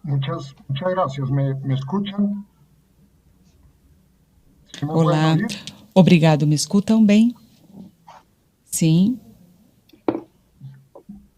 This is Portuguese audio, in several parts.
Muchas gracias. ¿Me escuchan? ¿Sí me pueden Olá, oír? obrigado. Me escutam bem? Sim.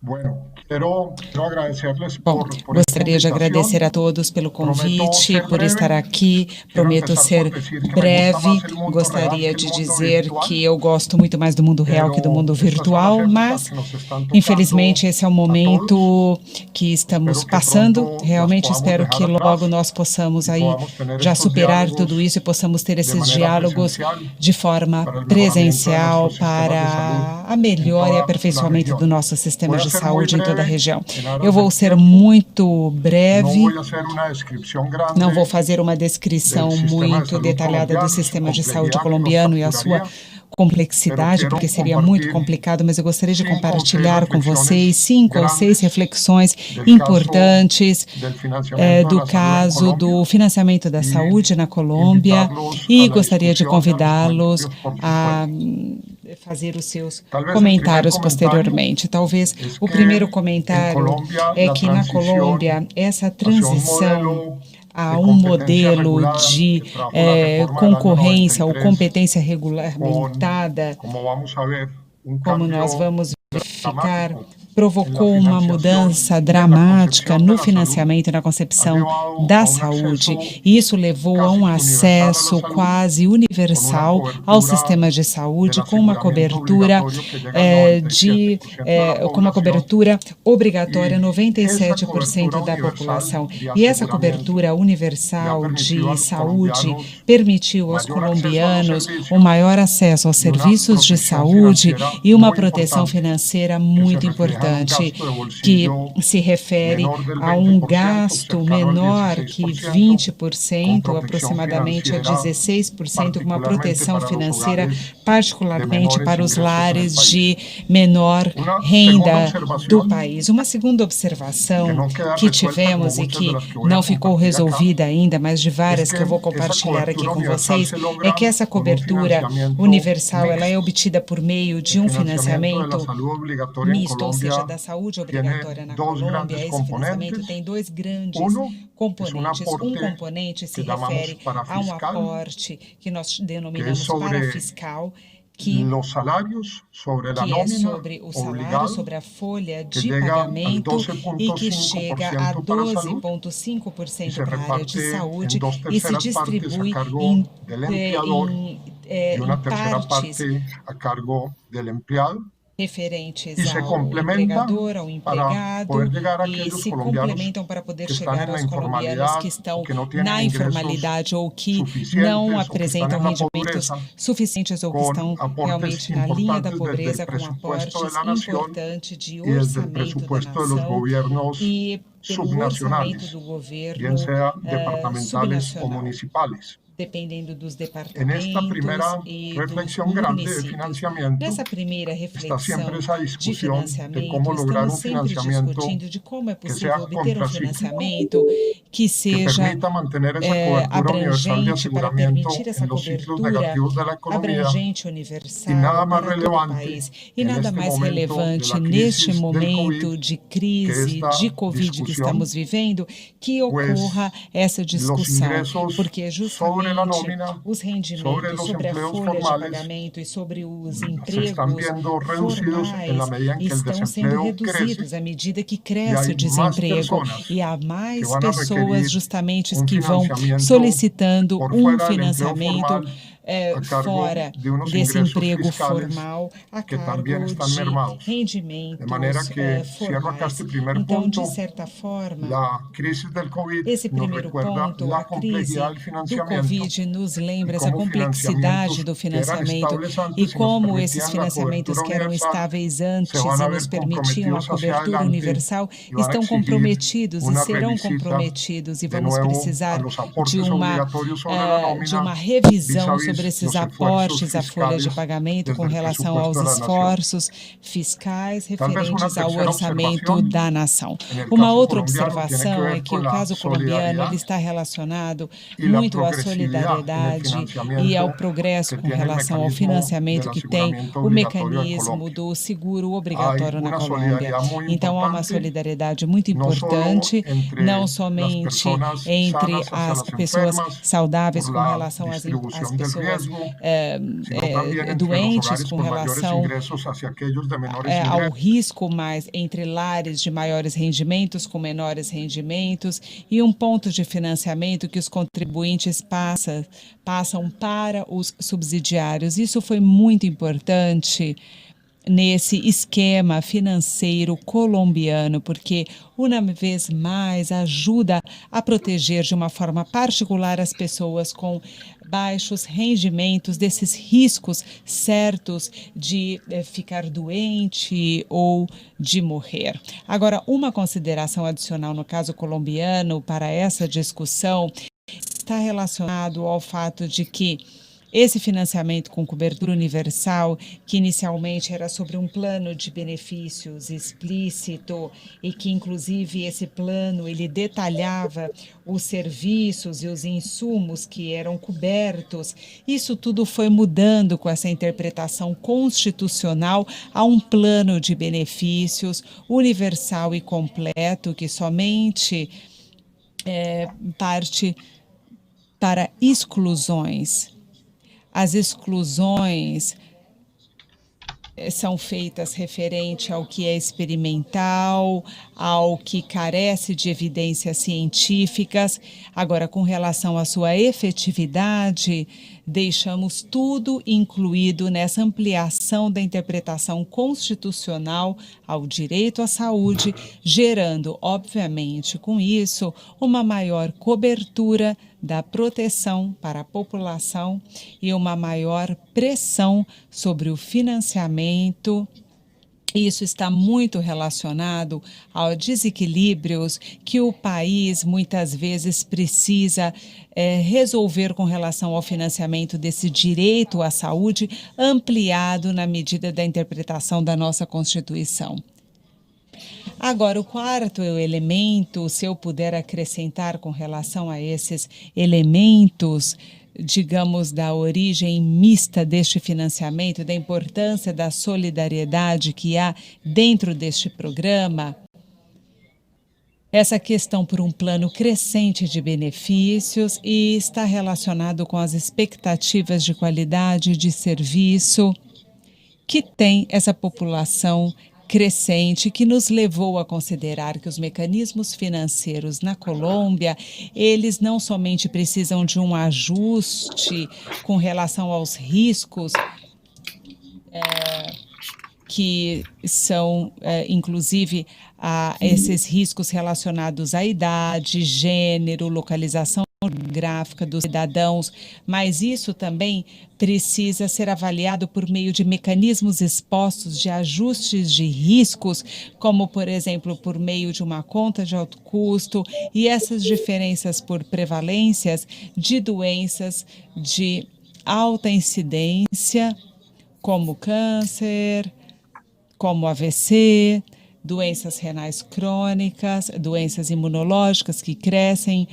Bueno, quiero agradecerles Bom, por esta gostaria de agradecer a invitación. todos pelo Prometo convite, ser por estar breve. aqui. Quiero Prometo empezar por ser decir que me gusta breve. más el mundo real Gostaria que el de mundo dizer que virtual, eu gosto muito mais do mundo real que do pero mundo estas son las virtual, épocas mas que nos están tocando infelizmente esse é o a todos. momento que estamos Espero que passando. pronto las Realmente podamos espero dejar que logo atrás nós possamos y aí podamos tener já estos superar tudo diálogos isso e possamos ter de esses manera diálogos presencial de forma para el mejoramiento de presencial nuestros sistemas de salud para a en melhor e toda la aperfeiçoamento do región. nosso Voy sistema a de ser muy saúde em toda a breve região. en Eu aras vou del ser tiempo. muito No breve. voy a hacer una descripción Não vou grande fazer uma del descrição sistema de muito salud detalhada do colombiano y su sistema de saúde complejidad que nos colombiano e a sua capturaría, pero complexidade, quiero porque seria muito compartir complicado, mas eu gostaria de 5 o 6 compartilhar com vocês reflexiones 5 ou 6 grandes reflexões del caso importantes del financiamiento de do la salud en caso do Colombia financiamento da y saúde na Colômbia invitarlos a e la gostaria de discusión y a los convidá-los comentarios por a supuesto. fazer os seus Tal vez el primer comentários comentario posteriormente. Talvez es o primeiro que en comentário Colombia é la que na transición Colômbia essa hacia un transição modelo a de modelo regulada de que trajo la reforma del año concorrência ou 93 competência con, regulamentada, como vamos a ver, un como nós cambio vamos verificar, dramático en la provocou uma financiación mudança y en la dramática concepción de no la salud, financiamento e na ha concepção llevado da a un saúde. acceso E isso levou a casi um que universal a la acesso salud, quase con una universal ao cobertura sistema de del saúde, com uma aseguramiento cobertura obligatorio que llega al 97% de la com uma población, cobertura obrigatória, y esa 97% cobertura da universal população. de E essa aseguramiento cobertura le ha universal permitido a de los saúde colombianos permitiu aos mayor acceso a los colombianos o servicios maior acesso aos y una serviços de protección saúde financiera e uma muy proteção importante financeira que se muito refleja en un importante, gasto de que bolsillo se refere menor del a um 20%, gasto cercano al menor que 16%, con 20%, protección aproximadamente a financiera 16%, com uma particularmente proteção para los financeira, hogares de particularmente menores para os ingresos en el lares de país. menor Una segunda renda do observación país. Uma segunda que observação no queda que resuelta como tivemos e muchas de que las que voy a não ficou compartir acá, resolvida ainda, mas de es várias que que eu vou esa compartilhar aqui cobertura com universal vocês, se é que logra essa con un cobertura financiamiento universal ela é mixto. obtida por meio El de um financiamiento de la financiamento salud obligatoria en misto, ou seja, Colombia da saúde tiene obrigatória na dos Colômbia. grandes Esse financiamento componentes. tem dois grandes Uno es un componentes. Um aporte componente se que llamamos refere a um parafiscal, aporte que nós que es denominamos sobre parafiscal, los salarios, sobre la que é nómina sobre o salário, obligado, sobre a folha que de llega al pagamento e que chega a 12.5% para salud y 12,5% se para a área de reparte en saúde dos e se terceras partes a distribui cargo del empleador y em una tercera partes parte a cargo del empleado, y referentes se ao complementa empregador, ao para poder empregado, llegar a e aquellos se colombianos complementam para poder que están chegar en la aos colombianos que informalidad o estão que no tienen na ingresos informalidade ou que não suficientes o que están apresentam en la rendimentos pobreza, suficientes ou que con estão aportes realmente na linha da importantes desde el pobreza, com presupuesto de aportes la nación importantes de y desde el orçamento da presupuesto de los nação gobiernos e pelo orçamento subnacionales, do bien governo sea departamentales o subnacional, municipales. dependendo dos En esta departamentos primera e dos reflexión grande de municípios. financiamiento Nessa primeira está siempre reflexão esa de discusión de financiamento, cómo lograr estamos un sempre financiamiento discutindo de como é que sea possível obter um contracíclico, financiamento que que seja permita mantener esa cobertura universal de abrangente para permitir aseguramiento essa en los ciclos cobertura negativos de la economía. abrangente, Y universal nada más para todo o relevante país. E en nada este mais momento de relevante la neste crisis del COVID momento de que crise de esta Covid que discusión, estamos vivendo, que ocorra pues essa los discussão, ingresos porque sobre la justamente nómina, os sobre rendimentos, los sobre a empleos folha de formales, pagamento e sobre os se están empregos viendo reducidos en la formais medida en que el estão sendo desempleo crece reduzidos à medida que y cresce hay o más desemprego personas e há que mais van a pessoas requerir justamente un que vão financiamiento solicitando por um fuera del empleo financiamento formal a cargo fora de unos desse ingresos emprego fiscales formal a que también cargo están de mermados. De manera rendimentos que cierro acá este formais. primer Então, de punto. certa forma, La crisis del COVID esse nos primeiro recuerda ponto, la a complejidad crise del do financiamiento Covid nos y lembra essa cómo complexidade financiamientos do que eran financiamento estables e antes y nos como esses permitían la financiamentos cobertura que eram universal estáveis se antes van e a nos ver permitiam a comprometidos hacia cobertura adelante universal y van a estão exigir comprometidos e una serão revisita comprometidos e de vamos nuevo a precisar los de aportes obligatorios sobre la uma nómina revisão vis-à-vis sobre esses aportes à folha de pagamento com relação aos esforços fiscais referentes ao orçamento da nação. Uma outra observação é que o caso colombiano ele está relacionado muito à solidariedade e ao progresso com relação ao financiamento que tem o mecanismo do seguro obrigatório na Colômbia. Então, há uma solidariedade muito importante, não somente entre as pessoas saudáveis com relação às pessoas doentes, com relação ao risco, mas entre lares de maiores rendimentos com menores rendimentos, e um ponto de financiamento que os contribuintes passam para os subsidiários. Isso foi muito importante nesse esquema financeiro colombiano, porque, uma vez mais, ajuda a proteger de uma forma particular as pessoas com baixos rendimentos desses riscos certos de ficar doente ou de morrer. Agora, uma consideração adicional no caso colombiano para essa discussão está relacionado ao fato de que esse financiamento com cobertura universal, que inicialmente era sobre um plano de benefícios explícito e que, inclusive, esse plano ele detalhava os serviços e os insumos que eram cobertos, isso tudo foi mudando com essa interpretação constitucional a um plano de benefícios universal e completo que somente parte para exclusões. As exclusões são feitas referente ao que é experimental, ao que carece de evidências científicas. Agora, com relação à sua efetividade, deixamos tudo incluído nessa ampliação da interpretação constitucional ao direito à saúde, gerando, obviamente, com isso, uma maior cobertura da proteção para a população e uma maior pressão sobre o financiamento. Isso está muito relacionado aos desequilíbrios que o país muitas vezes precisa resolver com relação ao financiamento desse direito à saúde ampliado na medida da interpretação da nossa Constituição. Agora, o quarto elemento, se eu puder acrescentar com relação a esses elementos, digamos, da origem mista deste financiamento, da importância da solidariedade que há dentro deste programa, essa questão por um plano crescente de benefícios e está relacionado com as expectativas de qualidade de serviço que tem essa população crescente, que nos levou a considerar que os mecanismos financeiros na Colômbia, eles não somente precisam de um ajuste com relação aos riscos que são, inclusive, esses riscos relacionados à idade, gênero, localização geográfica dos cidadãos, mas isso também precisa ser avaliado por meio de mecanismos expostos de ajustes de riscos, como, por exemplo, por meio de uma conta de alto custo, e essas diferenças por prevalências de doenças de alta incidência, como câncer, como AVC, doenças renais crônicas, doenças imunológicas que crescem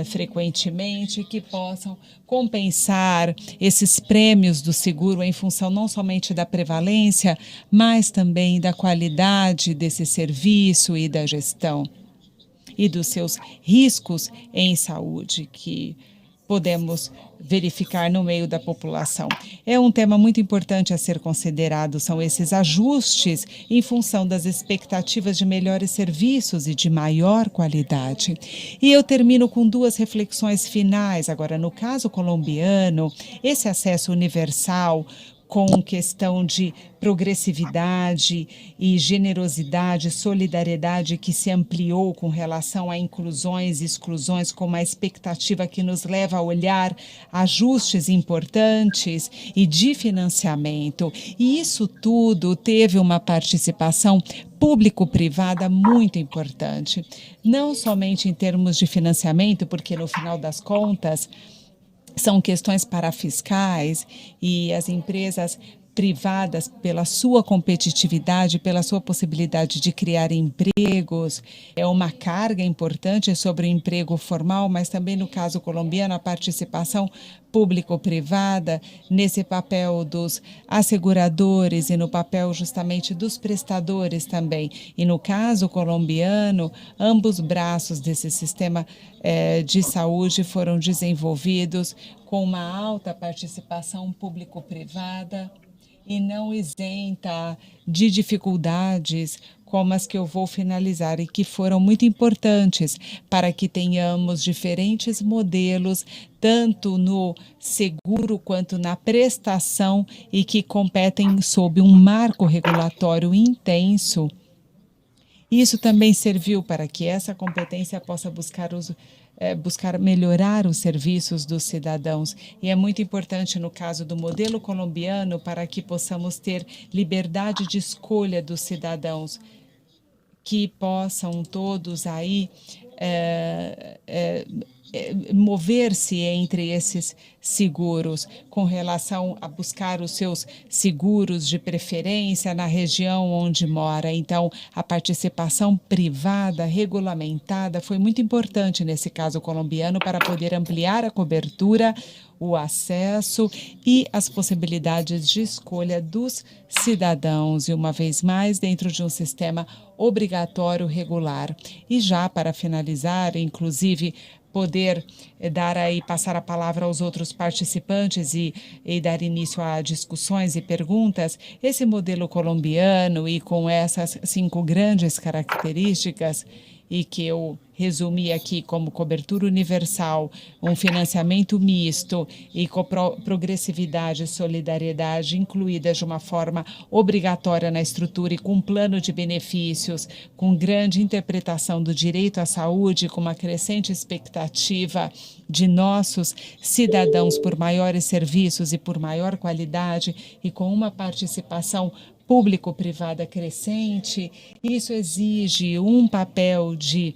frequentemente, que possam compensar esses prêmios do seguro em função não somente da prevalência, mas também da qualidade desse serviço e da gestão e dos seus riscos em saúde que podemos verificar no meio da população. É um tema muito importante a ser considerado, são esses ajustes em função das expectativas de melhores serviços e de maior qualidade. E eu termino com duas reflexões finais. Agora, no caso colombiano, esse acesso universal com questão de progressividade e generosidade, solidariedade que se ampliou com relação a inclusões e exclusões, com uma expectativa que nos leva a olhar ajustes importantes e de financiamento. E isso tudo teve uma participação público-privada muito importante, não somente em termos de financiamento, porque no final das contas, são questões parafiscais e as empresas privadas, pela sua competitividade, pela sua possibilidade de criar empregos, é uma carga importante sobre o emprego formal, mas também no caso colombiano, a participação público-privada nesse papel dos asseguradores e no papel justamente dos prestadores também. E no caso colombiano, ambos braços desse sistema de saúde foram desenvolvidos com uma alta participação público-privada e não isenta de dificuldades como as que eu vou finalizar e que foram muito importantes para que tenhamos diferentes modelos, tanto no seguro quanto na prestação, e que competem sob um marco regulatório intenso. Isso também serviu para que essa competência possa buscar melhorar os serviços dos cidadãos. E é muito importante no caso do modelo colombiano para que possamos ter liberdade de escolha dos cidadãos, que possam todos aí mover-se entre esses seguros, com relação a buscar os seus seguros de preferência na região onde mora. Então, a participação privada regulamentada foi muito importante nesse caso colombiano para poder ampliar a cobertura, o acesso e as possibilidades de escolha dos cidadãos, e uma vez mais dentro de um sistema obrigatório regular. E já para finalizar, inclusive, poder passar a palavra aos outros participantes e dar início a discussões e perguntas, esse modelo colombiano e com essas 5 grandes características, e que eu resumi aqui como cobertura universal, um financiamento misto e com progressividade e solidariedade incluídas de uma forma obrigatória na estrutura e com um plano de benefícios, com grande interpretação do direito à saúde, com uma crescente expectativa de nossos cidadãos por maiores serviços e por maior qualidade, e com uma participação público-privada crescente. Isso exige um papel de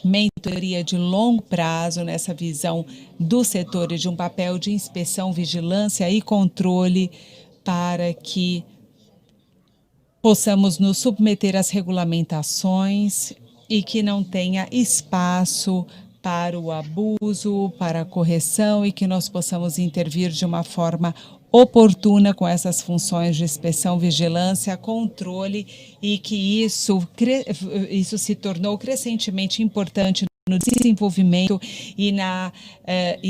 mentoria de longo prazo nessa visão do setor e de um papel de inspeção, vigilância e controle para que possamos nos submeter às regulamentações e que não tenha espaço para o abuso, para a correção, e que nós possamos intervir de uma forma oportuna com essas funções de inspeção, vigilância, controle, e que isso se tornou crescentemente importante no desenvolvimento e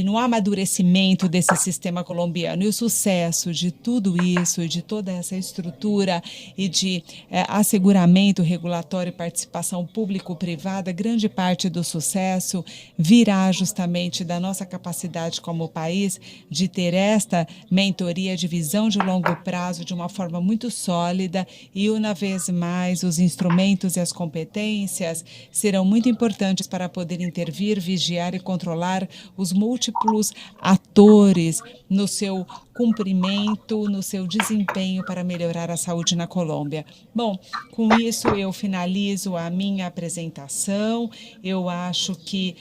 no amadurecimento desse sistema colombiano. E o sucesso de tudo isso, de toda essa estrutura e de asseguramento regulatório e participação público-privada, grande parte do sucesso virá justamente da nossa capacidade como país de ter esta mentoria de visão de longo prazo de uma forma muito sólida, e uma vez mais os instrumentos e as competências serão muito importantes para poder intervir, vigiar e controlar os múltiplos atores no seu cumprimento, no seu desempenho para melhorar a saúde na Colômbia. Bom, com isso eu finalizo a minha apresentação. Eu acho que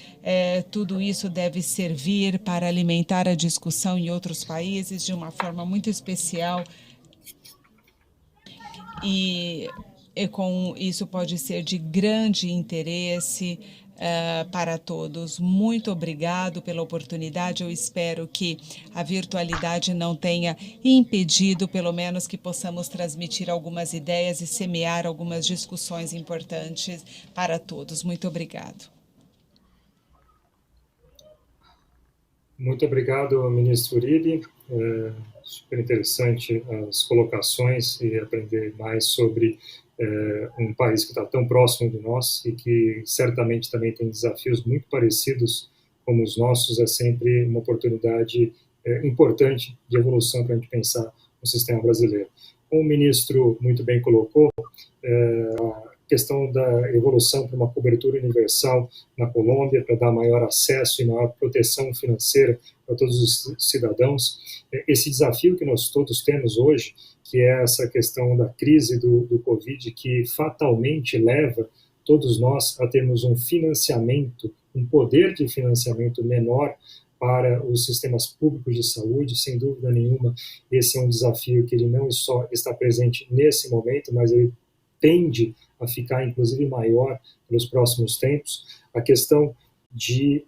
tudo isso deve servir para alimentar a discussão em outros países de uma forma muito especial, e com isso pode ser de grande interesse para todos. Muito obrigado pela oportunidade. Eu espero que a virtualidade não tenha impedido, pelo menos que possamos transmitir algumas ideias e semear algumas discussões importantes para todos. Muito obrigado. Muito obrigado, ministro Uribe. Super interessante as colocações e aprender mais sobre um país que está tão próximo de nós e que certamente também tem desafios muito parecidos como os nossos. É sempre uma oportunidade importante de evolução para a gente pensar no sistema brasileiro. Como o ministro muito bem colocou, a questão da evolução para uma cobertura universal na Colômbia, para dar maior acesso e maior proteção financeira para todos os cidadãos. Esse desafio que nós todos temos hoje, que é essa questão da crise do Covid, que fatalmente leva todos nós a termos um financiamento, um poder de financiamento menor para os sistemas públicos de saúde. Sem dúvida nenhuma, esse é um desafio que ele não só está presente nesse momento, mas ele tende a ficar, inclusive, maior nos próximos tempos. A questão de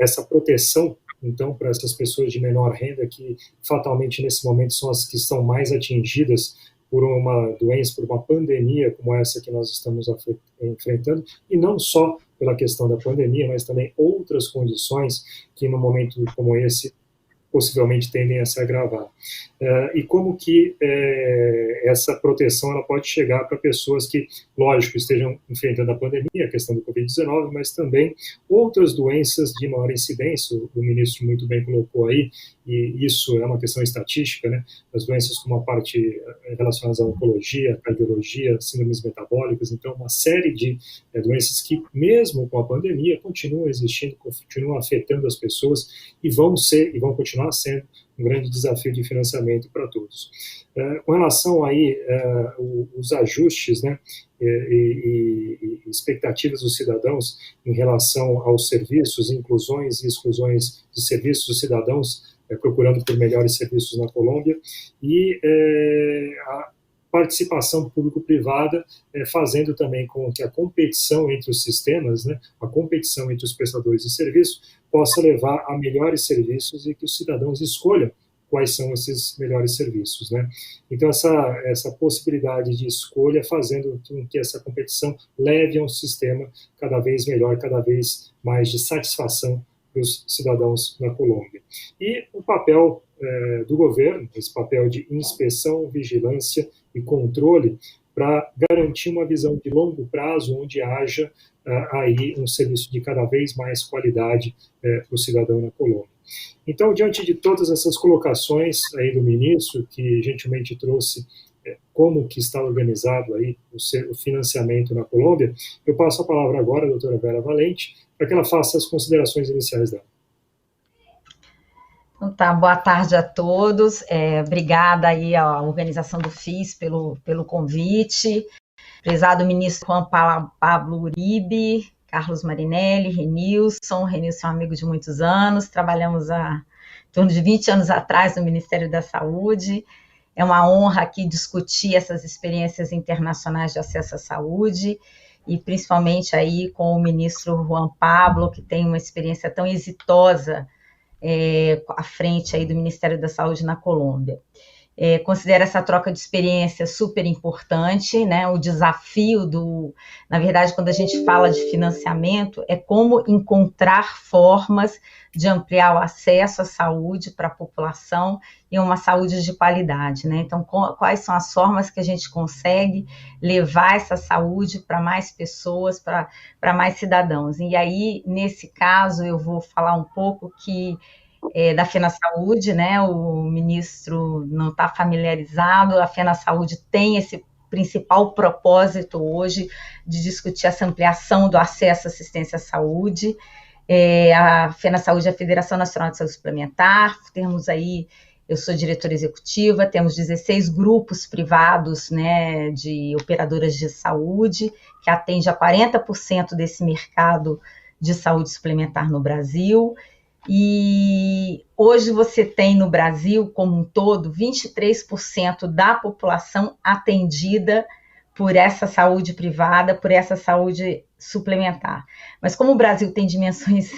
essa proteção, então, para essas pessoas de menor renda, que fatalmente nesse momento são as que estão mais atingidas por uma doença, por uma pandemia como essa que nós estamos enfrentando, e não só pela questão da pandemia, mas também outras condições que no momento como esse possivelmente tendem a se agravar. E como que essa proteção ela pode chegar para pessoas que, lógico, estejam enfrentando a pandemia, a questão do Covid-19, mas também outras doenças de maior incidência, o ministro muito bem colocou aí, e isso é uma questão estatística, né? As doenças como a parte relacionadas à oncologia, cardiologia, síndromes metabólicas, então uma série de doenças que, mesmo com a pandemia, continuam existindo, continuam afetando as pessoas e vão continuar sendo um grande desafio de financiamento para todos. Com relação aí os ajustes, né, e expectativas dos cidadãos em relação aos serviços, inclusões e exclusões de serviços dos cidadãos, procurando por melhores serviços na Colômbia, e a participação público-privada, fazendo também com que a competição entre os sistemas, né, a competição entre os prestadores de serviço, possa levar a melhores serviços e que os cidadãos escolham quais são esses melhores serviços, né? Então, essa possibilidade de escolha fazendo com que essa competição leve a um sistema cada vez melhor, cada vez mais de satisfação para os cidadãos na Colômbia. E o papel do governo, esse papel de inspeção, vigilância e controle para garantir uma visão de longo prazo onde haja aí um serviço de cada vez mais qualidade para o cidadão na Colômbia. Então, diante de todas essas colocações aí do ministro, que gentilmente trouxe como que está organizado aí o financiamento na Colômbia, eu passo a palavra agora à doutora Vera Valente, para que ela faça as considerações iniciais dela. Então tá, boa tarde a todos, obrigada aí à organização do FIS pelo convite, prezado ministro Juan Pablo Uribe, Carlos Marinelli, Renilson é um amigo de muitos anos, trabalhamos há em torno de 20 anos atrás no Ministério da Saúde, é uma honra aqui discutir essas experiências internacionais de acesso à saúde, e principalmente aí com o ministro Juan Pablo, que tem uma experiência tão exitosa à frente aí do Ministério da Saúde na Colômbia. Considero essa troca de experiência super importante, né? O desafio na verdade, quando a gente fala de financiamento, é como encontrar formas de ampliar o acesso à saúde para a população e uma saúde de qualidade, né? Então, quais são as formas que a gente consegue levar essa saúde para mais pessoas, para mais cidadãos? E aí, nesse caso, eu vou falar um pouco da FenaSaúde, né? O ministro não está familiarizado, a FenaSaúde tem esse principal propósito hoje de discutir essa ampliação do acesso à assistência à saúde. A FenaSaúde é a Federação Nacional de Saúde Suplementar, temos aí, eu sou diretora executiva, temos 16 grupos privados, né, de operadoras de saúde, que atende a 40% desse mercado de saúde suplementar no Brasil. E hoje você tem no Brasil, como um todo, 23% da população atendida por essa saúde privada, por essa saúde suplementar. Mas como o Brasil tem dimensões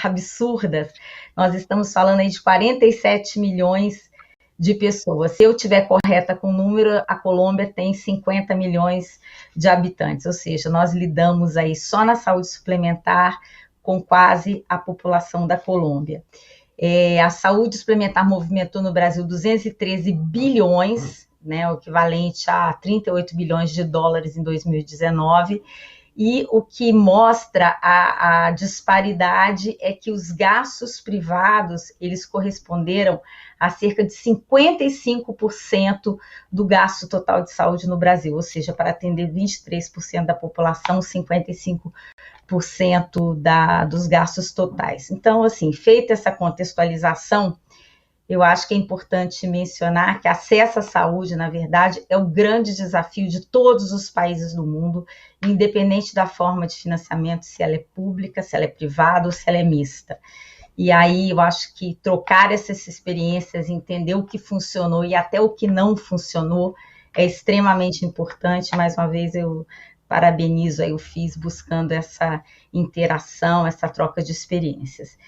absurdas, nós estamos falando aí de 47 milhões de pessoas. Se eu estiver correta com o número, a Colômbia tem 50 milhões de habitantes, ou seja, nós lidamos aí só na saúde suplementar com quase a população da Colômbia. A saúde suplementar movimentou no Brasil 213 bilhões, né, o equivalente a 38 bilhões de dólares em 2019, e o que mostra a disparidade é que os gastos privados, eles corresponderam a cerca de 55% do gasto total de saúde no Brasil, ou seja, para atender 23% da população, 55% dos gastos totais. Então, assim, feita essa contextualização, eu acho que é importante mencionar que acesso à saúde, na verdade, é o grande desafio de todos os países do mundo, independente da forma de financiamento, se ela é pública, se ela é privada ou se ela é mista. E aí eu acho que trocar essas experiências, entender o que funcionou e até o que não funcionou é extremamente importante. Mais uma vez eu parabenizo aí o FIS buscando essa interação, essa troca de experiências.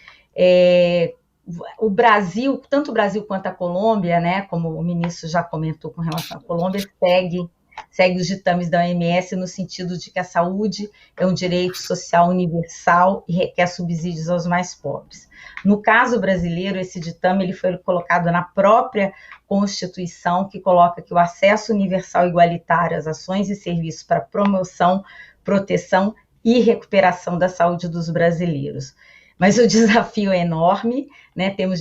O Brasil, tanto o Brasil quanto a Colômbia, né, como o ministro já comentou com relação à Colômbia, segue os ditames da OMS no sentido de que a saúde é um direito social universal e requer subsídios aos mais pobres. No caso brasileiro, esse ditame ele foi colocado na própria Constituição, que coloca que o acesso universal e igualitário às ações e serviços para promoção, proteção e recuperação da saúde dos brasileiros. Mas o desafio é enorme, né? Temos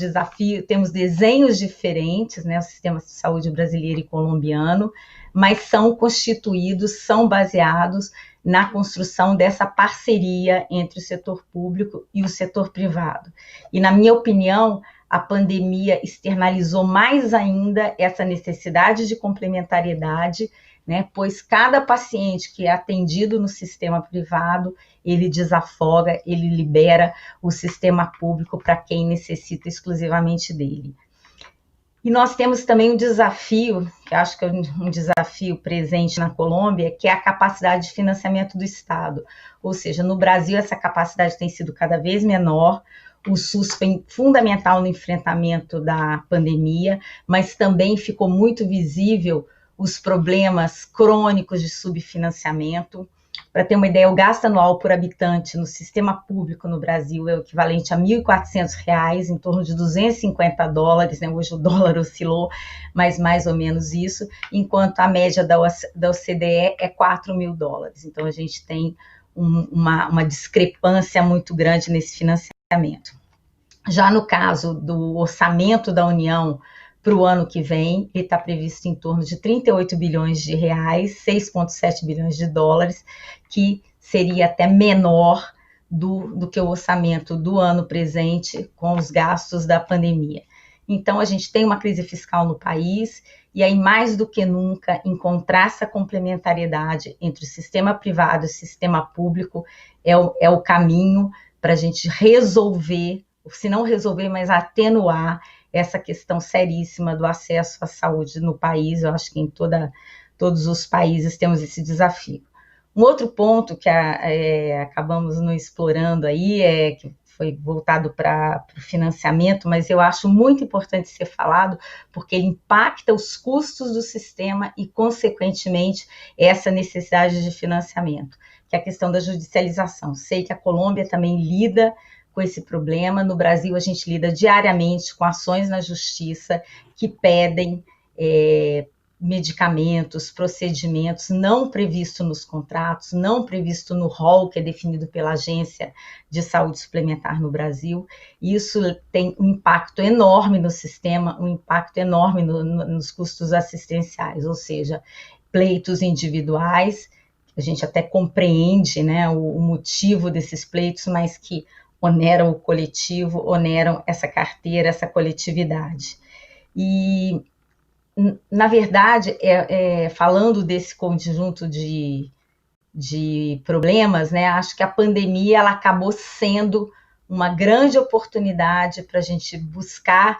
desenhos diferentes, né? O sistema de saúde brasileiro e colombiano, mas são constituídos, são baseados na construção dessa parceria entre o setor público e o setor privado. E, na minha opinião, a pandemia externalizou mais ainda essa necessidade de complementariedade, né? Pois cada paciente que é atendido no sistema privado, ele desafoga, ele libera o sistema público para quem necessita exclusivamente dele. E nós temos também um desafio, que acho que é um desafio presente na Colômbia, que é a capacidade de financiamento do Estado. Ou seja, no Brasil essa capacidade tem sido cada vez menor, o SUS foi fundamental no enfrentamento da pandemia, mas também ficou muito visível os problemas crônicos de subfinanciamento. Para ter uma ideia, o gasto anual por habitante no sistema público no Brasil é o equivalente a R$ 1.400, em torno de $250, né? Hoje o dólar oscilou, mas mais ou menos isso, enquanto a média da OCDE é $4.000. Então, a gente tem uma discrepância muito grande nesse financiamento. Já no caso do orçamento da União para o ano que vem, ele está previsto em torno de 38 bilhões de reais, 6,7 bilhões de dólares, que seria até menor do que o orçamento do ano presente com os gastos da pandemia. Então, a gente tem uma crise fiscal no país, e aí, mais do que nunca, encontrar essa complementariedade entre o sistema privado e o sistema público é o caminho para a gente resolver, se não resolver, mas atenuar essa questão seríssima do acesso à saúde no país. Eu acho que em todos os países temos esse desafio. Um outro ponto que acabamos não explorando aí, que foi voltado para o financiamento, mas eu acho muito importante ser falado, porque ele impacta os custos do sistema e, consequentemente, essa necessidade de financiamento, que é a questão da judicialização. Sei que a Colômbia também lida com esse problema. No Brasil, a gente lida diariamente com ações na justiça que pedem medicamentos, procedimentos não previstos nos contratos, não previsto no rol que é definido pela Agência de Saúde Suplementar no Brasil. Isso tem um impacto enorme no sistema, um impacto enorme nos custos assistenciais, ou seja, pleitos individuais, a gente até compreende, né, o motivo desses pleitos, mas que oneram o coletivo, oneram essa carteira, essa coletividade. E, na verdade, falando desse conjunto de problemas, né, acho que a pandemia ela acabou sendo uma grande oportunidade para a gente buscar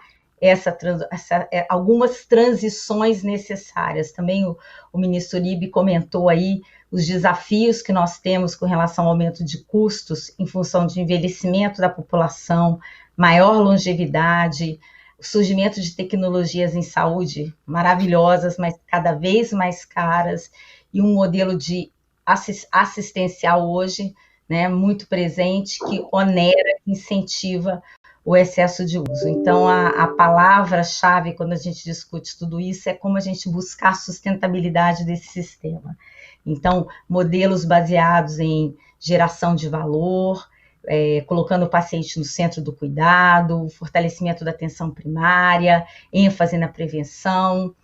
algumas transições necessárias. Também o ministro Uribe comentou aí os desafios que nós temos com relação ao aumento de custos em função de envelhecimento da população, maior longevidade, o surgimento de tecnologias em saúde maravilhosas, mas cada vez mais caras, e um modelo de assistencial hoje, né, muito presente, que onera, incentiva o excesso de uso. Então, a palavra-chave quando a gente discute tudo isso é como a gente buscar a sustentabilidade desse sistema. Então, modelos baseados em geração de valor, colocando o paciente no centro do cuidado, fortalecimento da atenção primária, ênfase na prevenção,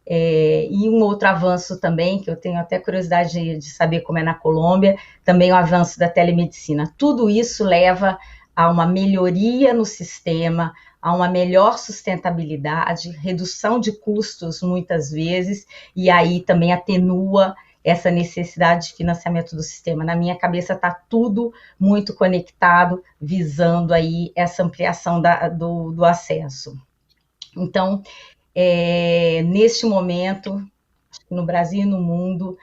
e um outro avanço também, que eu tenho até curiosidade de saber como é na Colômbia, também o avanço da telemedicina. Tudo isso leva a uma melhoria no sistema, a uma melhor sustentabilidade, redução de custos muitas vezes, e aí também atenua essa necessidade de financiamento do sistema. Na minha cabeça está tudo muito conectado, visando aí essa ampliação do acesso. Então, neste momento, no Brasil e no mundo,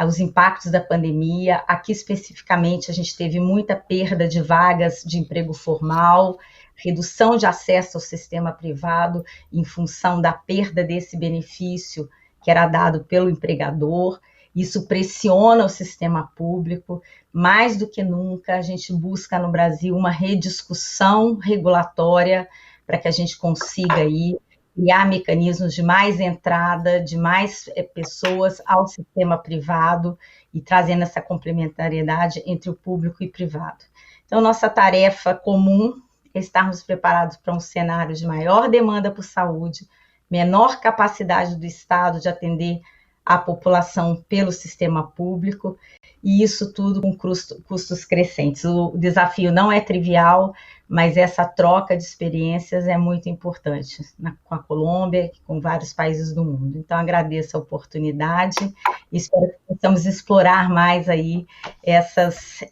os impactos da pandemia, aqui especificamente a gente teve muita perda de vagas de emprego formal, redução de acesso ao sistema privado em função da perda desse benefício que era dado pelo empregador. Isso pressiona o sistema público. Mais do que nunca, a gente busca no Brasil uma rediscussão regulatória para que a gente consiga aí criar mecanismos de mais entrada, de mais pessoas ao sistema privado e trazendo essa complementariedade entre o público e privado. Então, nossa tarefa comum é estarmos preparados para um cenário de maior demanda por saúde, menor capacidade do Estado de atender a população pelo sistema público, e isso tudo com custos crescentes. O desafio não é trivial, mas essa troca de experiências é muito importante com a Colômbia, com vários países do mundo. Então, agradeço a oportunidade e espero que possamos explorar mais aí essas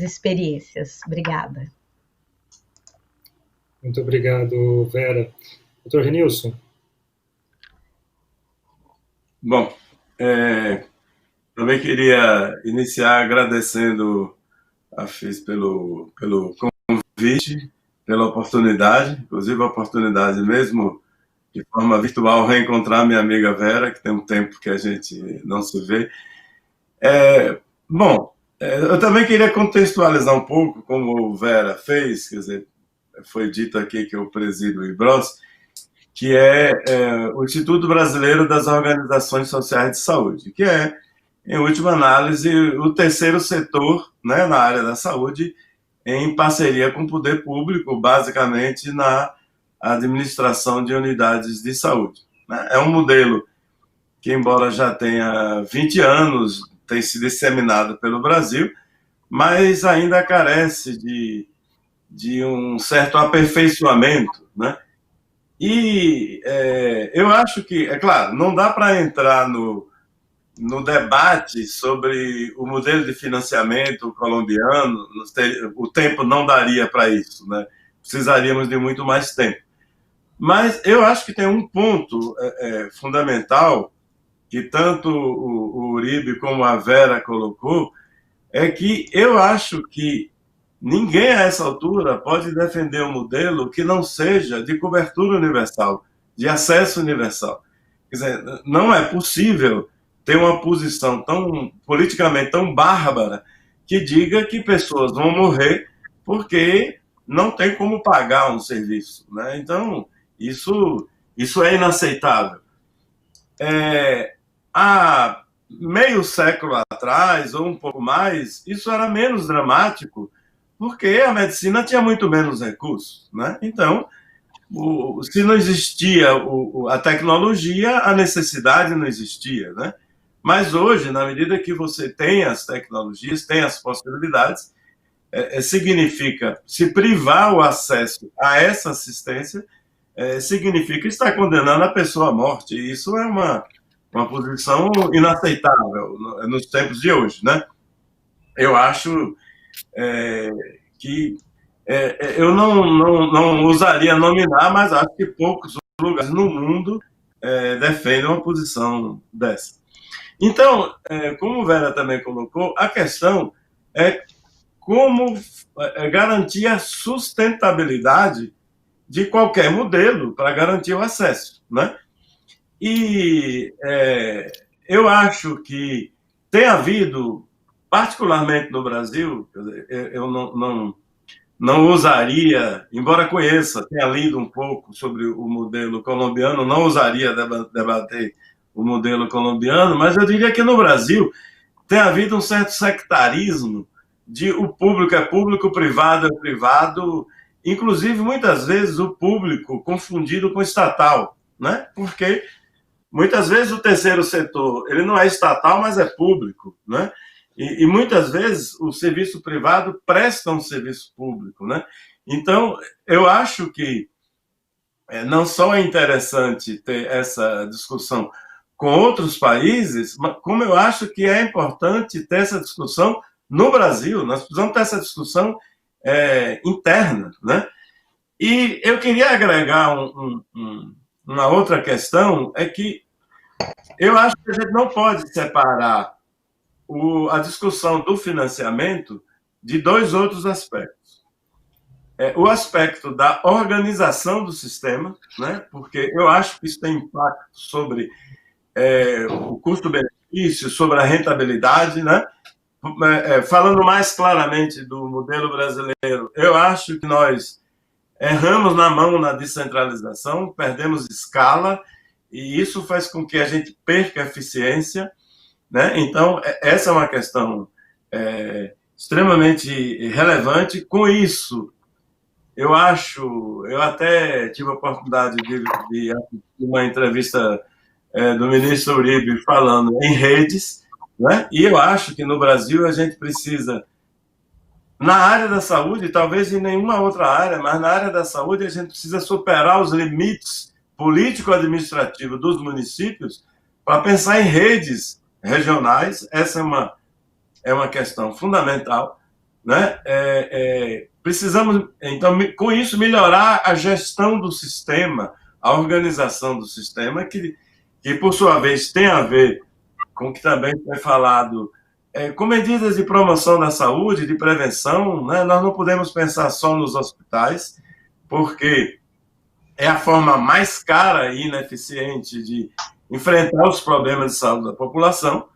experiências. Obrigada. Muito obrigado, Vera. Doutor Renilson. Bom, também queria iniciar agradecendo a FIS pelo convite, pela oportunidade, inclusive a oportunidade mesmo de forma virtual reencontrar minha amiga Vera, que tem um tempo que a gente não se vê. Eu também queria contextualizar um pouco, como Vera fez, quer dizer, foi dito aqui que eu presido o IBROS, que é o Instituto Brasileiro das Organizações Sociais de Saúde, que é, em última análise, o terceiro setor, né, na área da saúde, em parceria com o poder público, basicamente na administração de unidades de saúde. É um modelo que, embora já tenha 20 anos, tem se disseminado pelo Brasil, mas ainda carece de um certo aperfeiçoamento, né? E eu acho que, é claro, não dá para entrar no debate sobre o modelo de financiamento colombiano, o tempo não daria para isso, né? Precisaríamos de muito mais tempo. Mas eu acho que tem um ponto fundamental, que tanto o Uribe como a Vera colocou, é que eu acho que ninguém a essa altura pode defender um modelo que não seja de cobertura universal, de acesso universal. Quer dizer, não é possível ter uma posição politicamente tão bárbara que diga que pessoas vão morrer porque não tem como pagar um serviço, né? Então, isso é inaceitável. Há meio século atrás, ou um pouco mais, isso era menos dramático, porque a medicina tinha muito menos recursos, né? Então, se não existia a tecnologia, a necessidade não existia, né? Mas hoje, na medida que você tem as tecnologias, tem as possibilidades, significa se privar o acesso a essa assistência, significa estar condenando a pessoa à morte. E isso é uma posição inaceitável nos tempos de hoje, né? Eu acho que eu não usaria nominar, mas acho que poucos lugares no mundo defendem uma posição dessa. Então, como o Vera também colocou, a questão é como garantir a sustentabilidade de qualquer modelo para garantir o acesso, né? E eu acho que tem havido, particularmente no Brasil, eu não usaria, embora conheça, tenha lido um pouco sobre o modelo colombiano, não usaria debater o modelo colombiano, mas eu diria que no Brasil tem havido um certo sectarismo de o público é público, o privado é privado, inclusive muitas vezes o público confundido com estatal, né? Porque muitas vezes o terceiro setor ele não é estatal, mas é público, né? E muitas vezes o serviço privado presta um serviço público, né? Então, eu acho que não só é interessante ter essa discussão com outros países, como eu acho que é importante ter essa discussão no Brasil. Nós precisamos ter essa discussão interna, né? E eu queria agregar uma outra questão, é que eu acho que a gente não pode separar a discussão do financiamento de dois outros aspectos. O aspecto da organização do sistema, né? Porque eu acho que isso tem impacto sobre o custo-benefício, sobre a rentabilidade, né? Falando mais claramente do modelo brasileiro, eu acho que nós erramos na mão na descentralização, perdemos escala, e isso faz com que a gente perca eficiência, né? Então, essa é uma questão extremamente relevante. Com isso, eu até tive a oportunidade de assistir uma entrevista do ministro Uribe falando em redes, né? E eu acho que no Brasil a gente precisa, na área da saúde, talvez em nenhuma outra área, mas na área da saúde a gente precisa superar os limites político-administrativos dos municípios para pensar em redes regionais. Essa é uma questão fundamental, né? Precisamos, então, com isso, melhorar a gestão do sistema, a organização do sistema, que por sua vez tem a ver com o que também foi falado, com medidas de promoção da saúde, de prevenção, né? Nós não podemos pensar só nos hospitais, porque é a forma mais cara e ineficiente de enfrentar os problemas de saúde da população.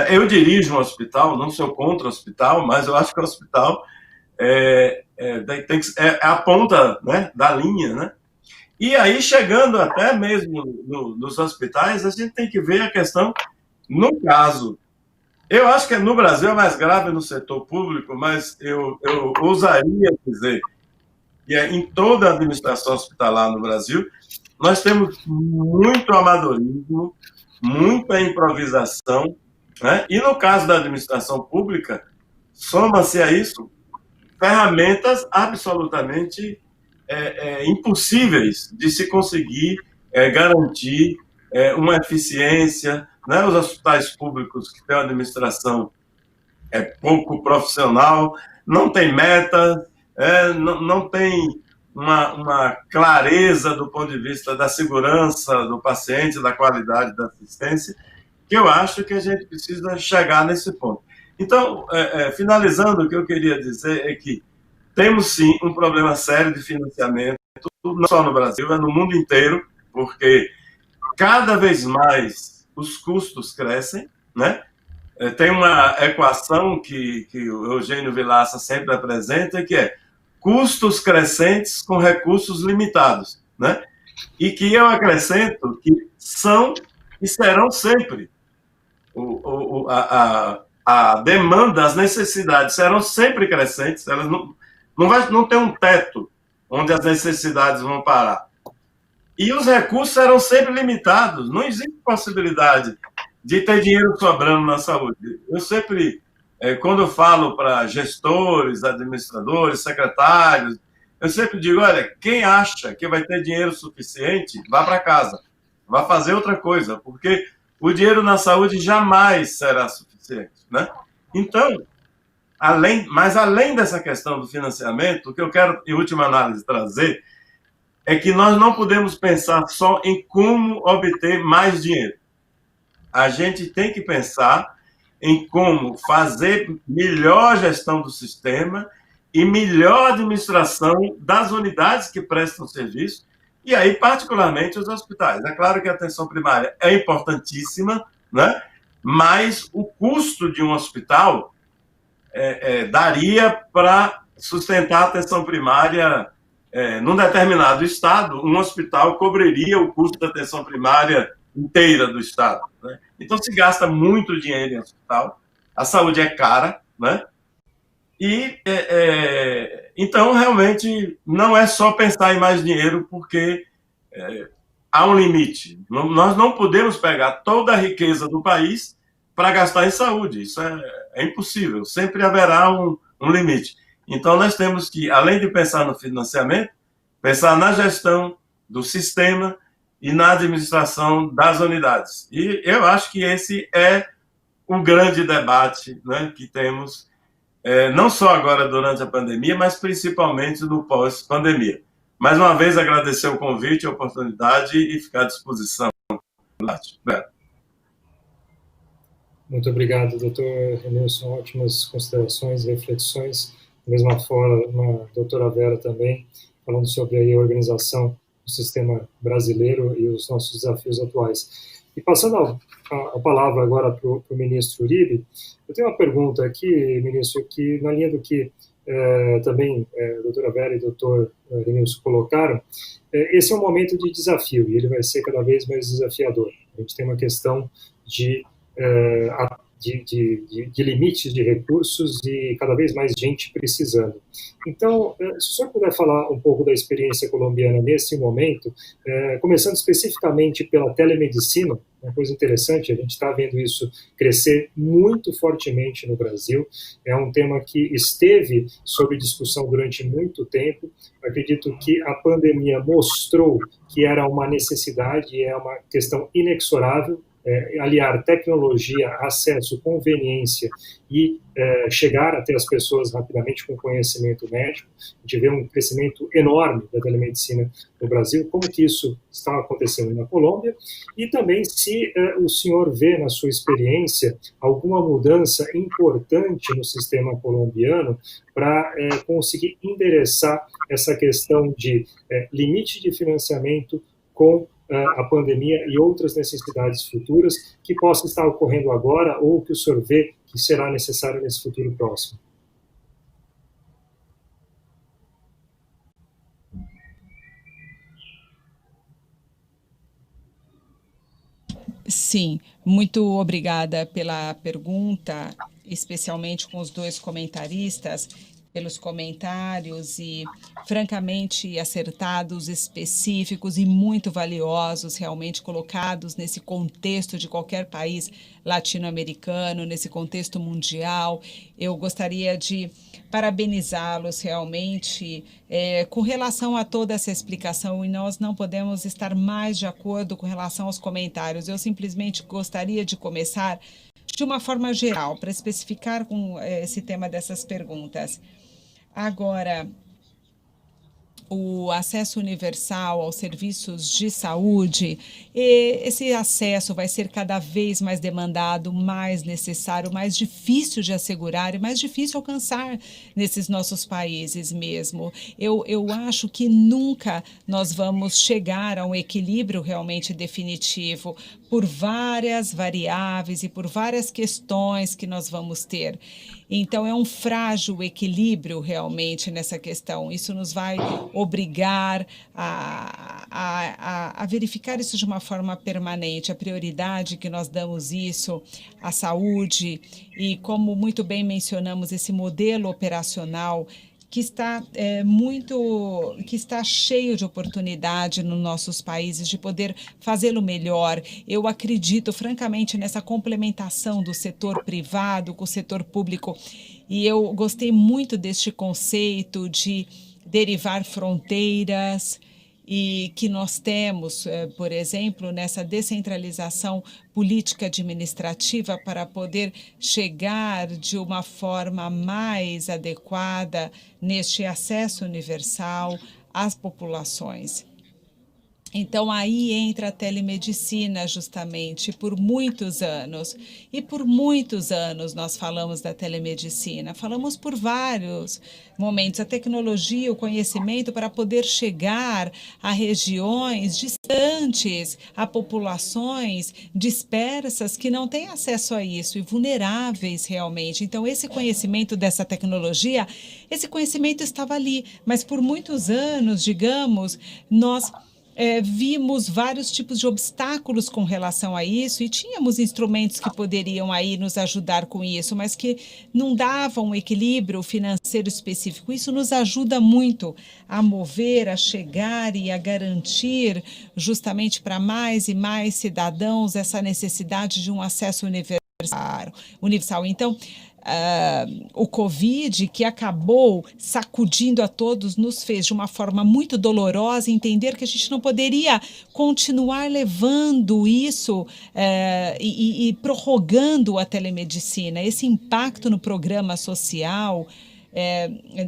Eu dirijo um hospital, não sou contra o hospital, mas eu acho que o hospital é a ponta, né, da linha, né? E aí, chegando até mesmo nos hospitais, a gente tem que ver a questão, no caso, eu acho que no Brasil é mais grave no setor público, mas eu ousaria dizer que em toda a administração hospitalar no Brasil, nós temos muito amadorismo, muita improvisação, né? E no caso da administração pública, soma-se a isso ferramentas absolutamente impossíveis de se conseguir garantir uma eficiência, né? Os hospitais públicos que têm uma administração pouco profissional, não tem meta, não tem uma clareza do ponto de vista da segurança do paciente, da qualidade da assistência, que eu acho que a gente precisa chegar nesse ponto. Então, finalizando, o que eu queria dizer é que temos, sim, um problema sério de financiamento, não só no Brasil, é no mundo inteiro, porque cada vez mais os custos crescem, né? Tem uma equação que o Eugênio Vilaça sempre apresenta, que é custos crescentes com recursos limitados, né? E que eu acrescento que são e serão sempre a demanda, as necessidades serão sempre crescentes, elas não tem um teto onde as necessidades vão parar. E os recursos serão sempre limitados, não existe possibilidade de ter dinheiro sobrando na saúde. Eu sempre, quando eu falo para gestores, administradores, secretários, eu sempre digo, olha, quem acha que vai ter dinheiro suficiente, vá para casa, vá fazer outra coisa, porque o dinheiro na saúde jamais será suficiente, né? Então, além dessa questão do financiamento, o que eu quero, em última análise, trazer é que nós não podemos pensar só em como obter mais dinheiro. A gente tem que pensar em como fazer melhor gestão do sistema e melhor administração das unidades que prestam serviço, e aí, particularmente, os hospitais. É claro que a atenção primária é importantíssima, né? Mas o custo de um hospital daria para sustentar a atenção primária num determinado estado. Um hospital cobriria o custo da atenção primária inteira do estado, né? Então, se gasta muito dinheiro em hospital, a saúde é cara, né? E, então, realmente, não é só pensar em mais dinheiro, porque há um limite. Nós não podemos pegar toda a riqueza do país para gastar em saúde. Isso é impossível. Sempre haverá um limite. Então, nós temos que, além de pensar no financiamento, pensar na gestão do sistema e na administração das unidades. E eu acho que esse é o grande debate, né, que temos, não só agora durante a pandemia, mas principalmente no pós-pandemia. Mais uma vez, agradecer o convite, a oportunidade e ficar à disposição. Muito obrigado, doutor Renilson. Ótimas considerações e reflexões. Da mesma forma, a doutora Vera também, falando sobre aí a organização do sistema brasileiro e os nossos desafios atuais. E passando a palavra agora para o ministro Uribe, eu tenho uma pergunta aqui, ministro, que na linha do que também a doutora Vera e o doutor Renilson colocaram, esse é um momento de desafio e ele vai ser cada vez mais desafiador. A gente tem uma questão de limites de recursos e cada vez mais gente precisando. Então, se o senhor puder falar um pouco da experiência colombiana nesse momento, começando especificamente pela telemedicina, uma coisa interessante, a gente está vendo isso crescer muito fortemente no Brasil, é um tema que esteve sob discussão durante muito tempo, acredito que a pandemia mostrou que era uma necessidade e é uma questão inexorável, aliar tecnologia, acesso, conveniência e chegar até as pessoas rapidamente com conhecimento médico. A gente vê um crescimento enorme da telemedicina no Brasil, como que isso está acontecendo na Colômbia, e também se o senhor vê na sua experiência alguma mudança importante no sistema colombiano para conseguir endereçar essa questão de limite de financiamento com a pandemia e outras necessidades futuras que possam estar ocorrendo agora ou que o senhor vê que será necessário nesse futuro próximo. Sim, muito obrigada pela pergunta, especialmente com os dois comentaristas, pelos comentários e francamente acertados, específicos e muito valiosos, realmente colocados nesse contexto de qualquer país latino-americano, nesse contexto mundial. Eu gostaria de parabenizá-los realmente com relação a toda essa explicação, e nós não podemos estar mais de acordo com relação aos comentários. Eu simplesmente gostaria de começar de uma forma geral, para especificar com esse tema dessas perguntas. Agora, o acesso universal aos serviços de saúde, esse acesso vai ser cada vez mais demandado, mais necessário, mais difícil de assegurar e mais difícil alcançar nesses nossos países mesmo. Eu acho que nunca nós vamos chegar a um equilíbrio realmente definitivo por várias variáveis e por várias questões que nós vamos ter. Então, é um frágil equilíbrio realmente nessa questão. Isso nos vai obrigar a verificar isso de uma forma permanente, a prioridade que nós damos isso à saúde e, como muito bem mencionamos, esse modelo operacional que está que está cheio de oportunidade nos nossos países de poder fazê-lo melhor. Eu acredito francamente nessa complementação do setor privado com o setor público, e eu gostei muito deste conceito de derivar fronteiras, e que nós temos, por exemplo, nessa descentralização política administrativa para poder chegar de uma forma mais adequada neste acesso universal às populações. Então, aí entra a telemedicina, justamente, por muitos anos. E por muitos anos nós falamos da telemedicina, falamos por vários momentos, a tecnologia, o conhecimento para poder chegar a regiões distantes, a populações dispersas que não têm acesso a isso e vulneráveis realmente. Então, esse conhecimento dessa tecnologia, esse conhecimento estava ali, mas por muitos anos, digamos, nós vimos vários tipos de obstáculos com relação a isso e tínhamos instrumentos que poderiam aí nos ajudar com isso, mas que não davam um equilíbrio financeiro específico. Isso nos ajuda muito a mover, a chegar e a garantir justamente para mais e mais cidadãos essa necessidade de um acesso universal. Então, o Covid, que acabou sacudindo a todos, nos fez de uma forma muito dolorosa entender que a gente não poderia continuar levando isso e prorrogando a telemedicina. Esse impacto no programa social,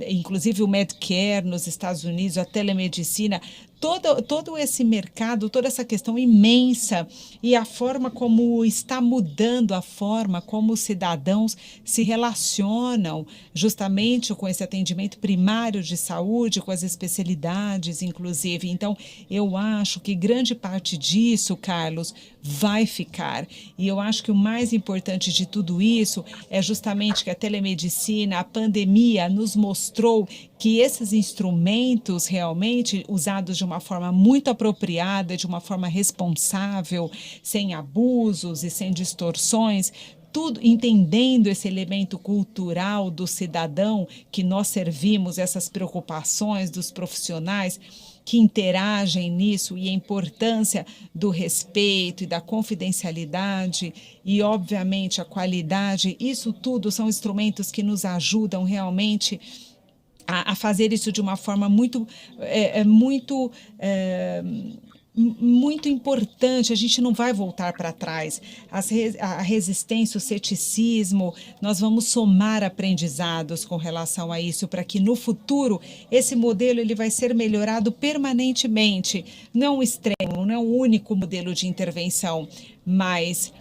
inclusive o Medicare nos Estados Unidos, a telemedicina, todo esse mercado, toda essa questão imensa e a forma como está mudando a forma como os cidadãos se relacionam justamente com esse atendimento primário de saúde, com as especialidades, inclusive. Então, eu acho que grande parte disso, Carlos, vai ficar. E eu acho que o mais importante de tudo isso é justamente que a telemedicina, a pandemia nos mostrou que esses instrumentos realmente usados de uma forma muito apropriada, de uma forma responsável, sem abusos e sem distorções, tudo entendendo esse elemento cultural do cidadão que nós servimos, essas preocupações dos profissionais que interagem nisso e a importância do respeito e da confidencialidade e, obviamente, a qualidade, isso tudo são instrumentos que nos ajudam realmente a fazer isso de uma forma muito importante. A gente não vai voltar para trás. A resistência, o ceticismo, nós vamos somar aprendizados com relação a isso, para que no futuro esse modelo ele vai ser melhorado permanentemente. Não é um extremo, não é um único modelo de intervenção, mas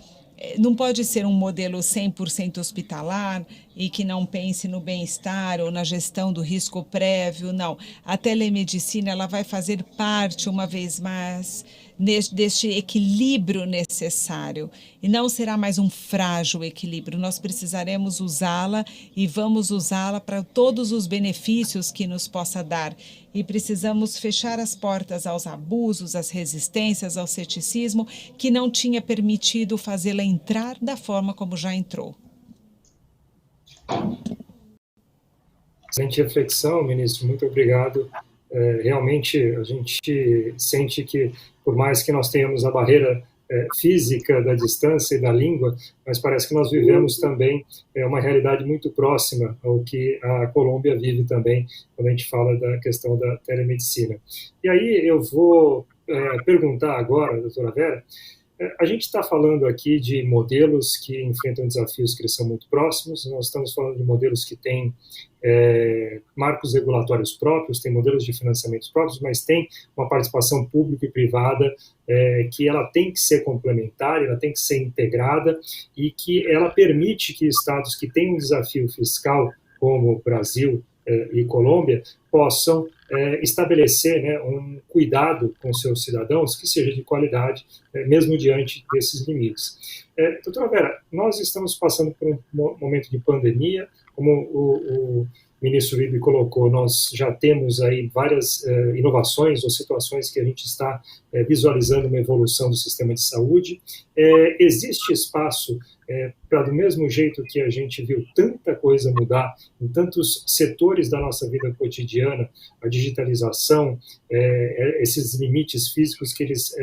não pode ser um modelo 100% hospitalar e que não pense no bem-estar ou na gestão do risco prévio, não. A telemedicina ela vai fazer parte, uma vez mais, deste equilíbrio necessário. E não será mais um frágil equilíbrio. Nós precisaremos usá-la e vamos usá-la para todos os benefícios que nos possa dar. E precisamos fechar as portas aos abusos, às resistências, ao ceticismo, que não tinha permitido fazê-la entrar da forma como já entrou. Excelente reflexão, ministro, muito obrigado. Realmente, a gente sente que, por mais que nós tenhamos a barreira física da distância e da língua, mas parece que nós vivemos também uma realidade muito próxima ao que a Colômbia vive também, quando a gente fala da questão da telemedicina. E aí eu vou perguntar agora, doutora Vera, a gente está falando aqui de modelos que enfrentam desafios que eles são muito próximos, nós estamos falando de modelos que têm marcos regulatórios próprios, tem modelos de financiamentos próprios, mas tem uma participação pública e privada que ela tem que ser complementar, ela tem que ser integrada e que ela permite que estados que têm um desafio fiscal, como Brasil e Colômbia, possam estabelecer um cuidado com seus cidadãos que seja de qualidade, mesmo diante desses limites. Doutora Vera, nós estamos passando por um momento de pandemia, como o ministro Uribe colocou, nós já temos aí várias inovações ou situações que a gente está visualizando uma evolução do sistema de saúde. Existe espaço para, do mesmo jeito que a gente viu tanta coisa mudar em tantos setores da nossa vida cotidiana, a digitalização, esses limites físicos que eles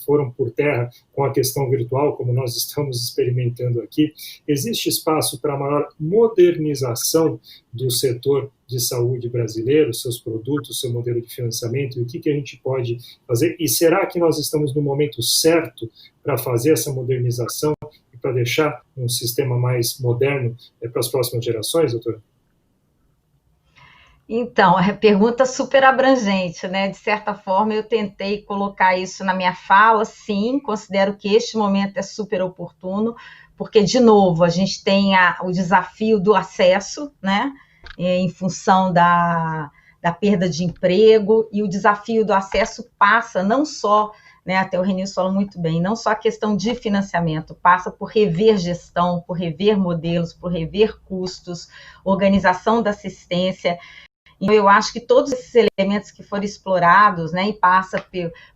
foram por terra com a questão virtual, como nós estamos experimentando aqui, existe espaço para maior modernização do setor de saúde brasileiro, seus produtos, seu modelo de financiamento, e o que a gente pode fazer? E será que nós estamos no momento certo para fazer essa modernização e para deixar um sistema mais moderno para as próximas gerações, doutora? Então, é pergunta super abrangente, né? De certa forma, eu tentei colocar isso na minha fala, sim, considero que este momento é super oportuno, porque, de novo, a gente tem o desafio do acesso, né? Em função da perda de emprego, e o desafio do acesso passa não só, né, até o Renilson falou muito bem, não só a questão de financiamento, passa por rever gestão, por rever modelos, por rever custos, organização da assistência. Então, eu acho que todos esses elementos que foram explorados, né, e passa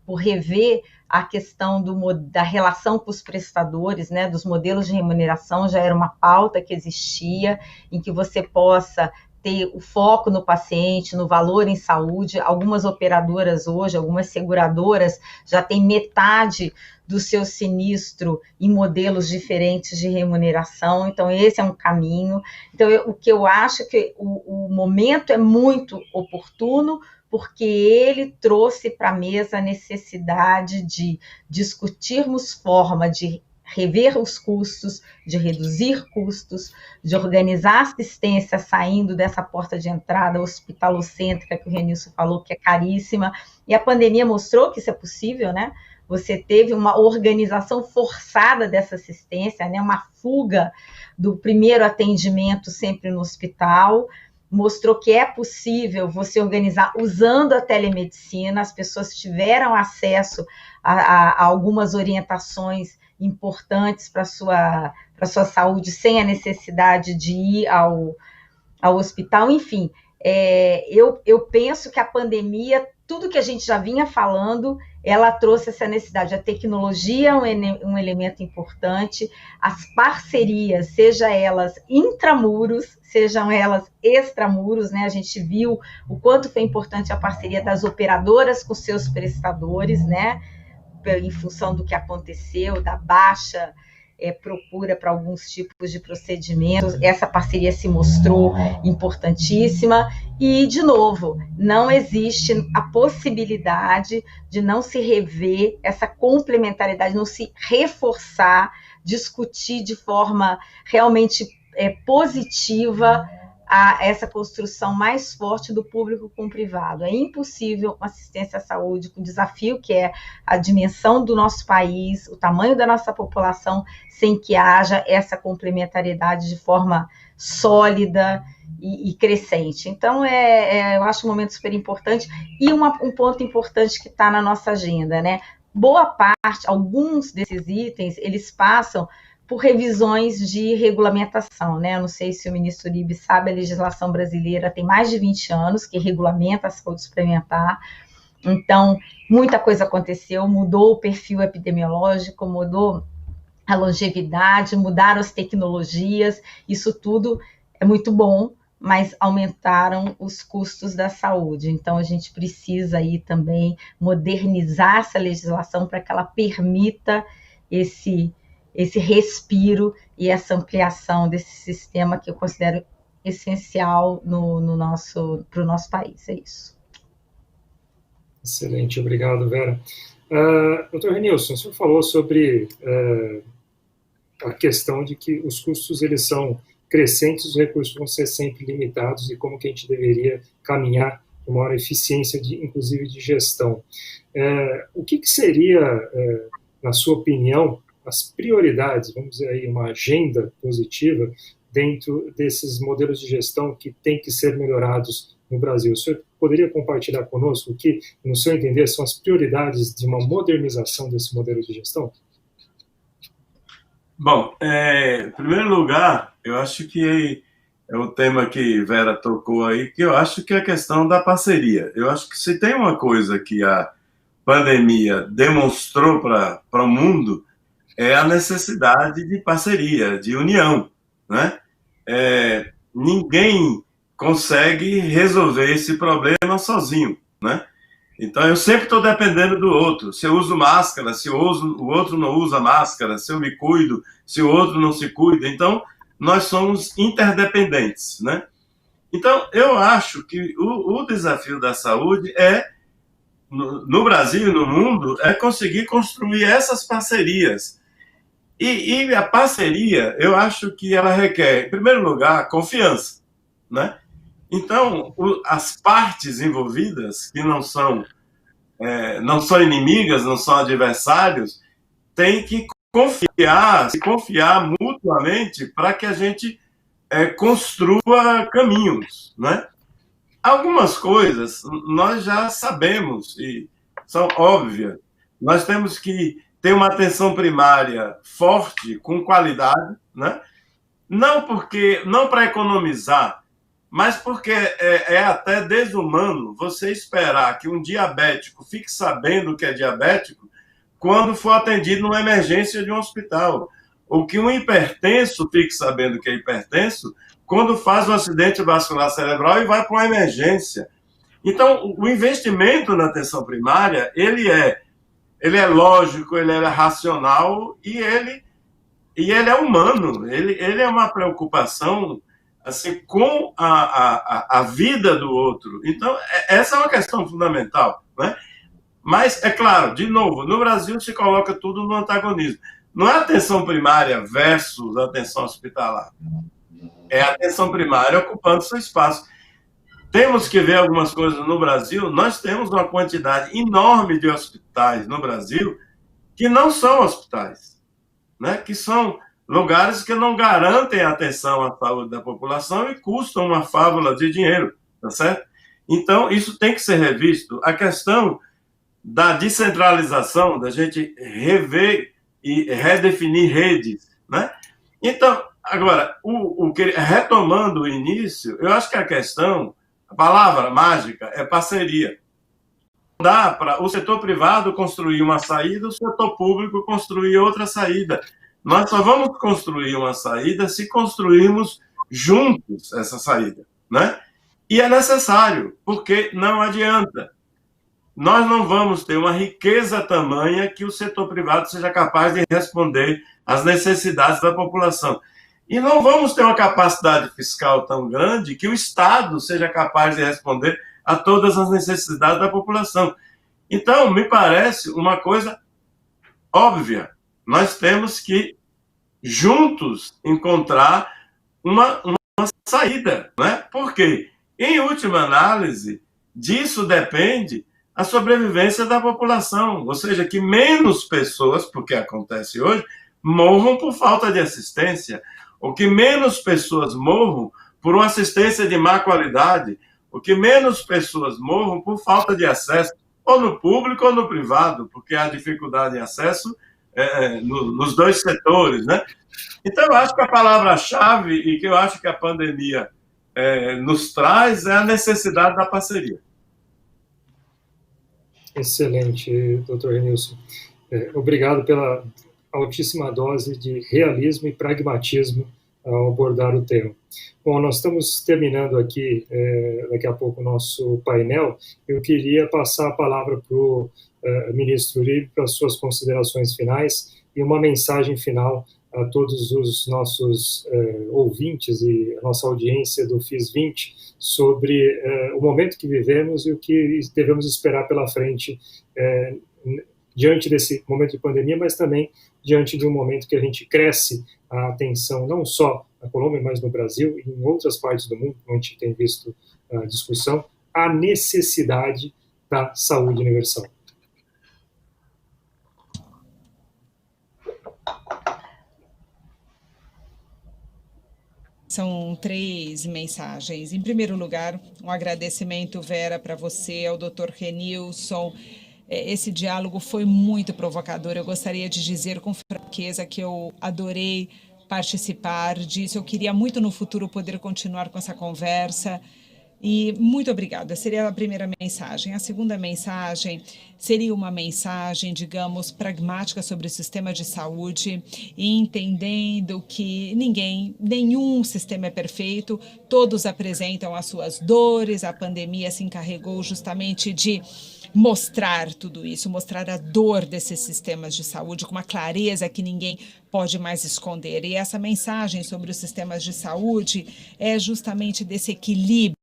por rever a questão da relação com os prestadores, né, dos modelos de remuneração, já era uma pauta que existia, em que você possa ter o foco no paciente, no valor em saúde. Algumas operadoras hoje, algumas seguradoras já têm metade do seu sinistro em modelos diferentes de remuneração, então esse é um caminho. Então, o que eu acho que o momento é muito oportuno, porque ele trouxe para a mesa a necessidade de discutirmos forma de rever os custos, de reduzir custos, de organizar a assistência saindo dessa porta de entrada hospitalocêntrica que o Renilson falou, que é caríssima, e a pandemia mostrou que isso é possível, né? Você teve uma organização forçada dessa assistência, né? Uma fuga do primeiro atendimento sempre no hospital, mostrou que é possível você organizar usando a telemedicina, as pessoas tiveram acesso a algumas orientações importantes para a sua saúde, sem a necessidade de ir ao hospital. Enfim, eu penso que a pandemia, tudo que a gente já vinha falando, ela trouxe essa necessidade. A tecnologia é um elemento importante, as parcerias, seja elas intramuros, sejam elas extramuros, né? A gente viu o quanto foi importante a parceria das operadoras com seus prestadores, né? Em função do que aconteceu, da baixa procura para alguns tipos de procedimentos, essa parceria se mostrou importantíssima. E, de novo, não existe a possibilidade de não se rever essa complementariedade, não se reforçar, discutir de forma realmente positiva essa construção mais forte do público com o privado. É impossível uma assistência à saúde com o desafio que é a dimensão do nosso país, o tamanho da nossa população, sem que haja essa complementariedade de forma sólida e crescente. Então, eu acho um momento super importante. E um ponto importante que está na nossa agenda, né? Boa parte, alguns desses itens, eles passam por revisões de regulamentação, né? Eu não sei se o ministro Uribe sabe, a legislação brasileira tem mais de 20 anos que regulamenta a saúde suplementar. Então, muita coisa aconteceu, mudou o perfil epidemiológico, mudou a longevidade, mudaram as tecnologias, isso tudo é muito bom, mas aumentaram os custos da saúde. Então, a gente precisa aí também modernizar essa legislação para que ela permita esse respiro e essa ampliação desse sistema que eu considero essencial para o nosso país. É isso. Excelente, obrigado, Vera. Dr. Renilson, o senhor falou sobre a questão de que os custos eles são crescentes, os recursos vão ser sempre limitados e como que a gente deveria caminhar para uma maior eficiência, inclusive de gestão. O que seria, na sua opinião, as prioridades, vamos dizer aí, uma agenda positiva dentro desses modelos de gestão que têm que ser melhorados no Brasil? O senhor poderia compartilhar conosco o que, no seu entender, são as prioridades de uma modernização desse modelo de gestão? Bom, em primeiro lugar, eu acho que é o tema que Vera tocou aí, que eu acho que é a questão da parceria. Eu acho que se tem uma coisa que a pandemia demonstrou para o mundo, é a necessidade de parceria, de união, né? Ninguém consegue resolver esse problema sozinho, né? Então, eu sempre estou dependendo do outro. Se eu uso máscara, se o outro não usa máscara, se eu me cuido, se o outro não se cuida. Então, nós somos interdependentes, né? Então, eu acho que o desafio da saúde no Brasil e no mundo, é conseguir construir essas parcerias. E a parceria, eu acho que ela requer, em primeiro lugar, confiança, né? Então, as partes envolvidas, que não são inimigas, não são adversários, têm que se confiar mutuamente para que a gente construa caminhos, né? Algumas coisas nós já sabemos e são óbvias. Nós temos que ter uma atenção primária forte, com qualidade, né? Não para economizar, mas porque é até desumano você esperar que um diabético fique sabendo que é diabético quando for atendido numa emergência de um hospital, ou que um hipertenso fique sabendo que é hipertenso quando faz um acidente vascular cerebral e vai para uma emergência. Então, o investimento na atenção primária, ele é lógico, ele é racional e ele é humano. Ele é uma preocupação assim, com a vida do outro. Então, essa é uma questão fundamental, né? Mas, é claro, de novo, no Brasil se coloca tudo no antagonismo. Não é atenção primária versus atenção hospitalar. É a atenção primária ocupando seu espaço. Temos que ver algumas coisas no Brasil. Nós temos uma quantidade enorme de hospitais no Brasil que não são hospitais, né? Que são lugares que não garantem atenção à saúde da população e custam uma fábula de dinheiro, tá certo? Então, isso tem que ser revisto. A questão da descentralização, da gente rever e redefinir redes, né? Então, agora, retomando o início, eu acho que a palavra mágica é parceria. Não dá para o setor privado construir uma saída, o setor público construir outra saída. Nós só vamos construir uma saída se construirmos juntos essa saída, né? E é necessário, porque não adianta. Nós não vamos ter uma riqueza tamanha que o setor privado seja capaz de responder às necessidades da população. E não vamos ter uma capacidade fiscal tão grande que o Estado seja capaz de responder a todas as necessidades da população. Então, me parece uma coisa óbvia. Nós temos que, juntos, encontrar uma saída, né? Porque, em última análise, disso depende a sobrevivência da população, ou seja, que menos pessoas, porque acontece hoje, morram por falta de assistência, ou que menos pessoas morram por uma assistência de má qualidade, ou que menos pessoas morram por falta de acesso, ou no público ou no privado, porque há dificuldade de acesso nos dois setores, né? Então, eu acho que a palavra-chave, e que eu acho que a pandemia nos traz, é a necessidade da parceria. Excelente, doutor Renilson. Obrigado pela altíssima dose de realismo e pragmatismo ao abordar o tema. Bom, nós estamos terminando aqui, daqui a pouco, o nosso painel. Eu queria passar a palavra para o ministro Uribe para as suas considerações finais e uma mensagem final a todos os nossos ouvintes e a nossa audiência do FIS 20 sobre o momento que vivemos e o que devemos esperar pela frente diante desse momento de pandemia, mas também diante de um momento que a gente cresce a atenção não só na Colômbia, mas no Brasil e em outras partes do mundo, onde a gente tem visto a discussão, a necessidade da saúde universal. São 3 mensagens. Em primeiro lugar, um agradecimento, Vera, para você, ao Dr. Renilson. Esse diálogo foi muito provocador. Eu gostaria de dizer com franqueza que eu adorei participar disso. Eu queria muito no futuro poder continuar com essa conversa. E muito obrigada. Seria a primeira mensagem. A segunda mensagem seria uma mensagem, digamos, pragmática sobre o sistema de saúde, e entendendo que nenhum sistema é perfeito, todos apresentam as suas dores. A pandemia se encarregou justamente de mostrar tudo isso, mostrar a dor desses sistemas de saúde com uma clareza que ninguém pode mais esconder. E essa mensagem sobre os sistemas de saúde é justamente desse equilíbrio.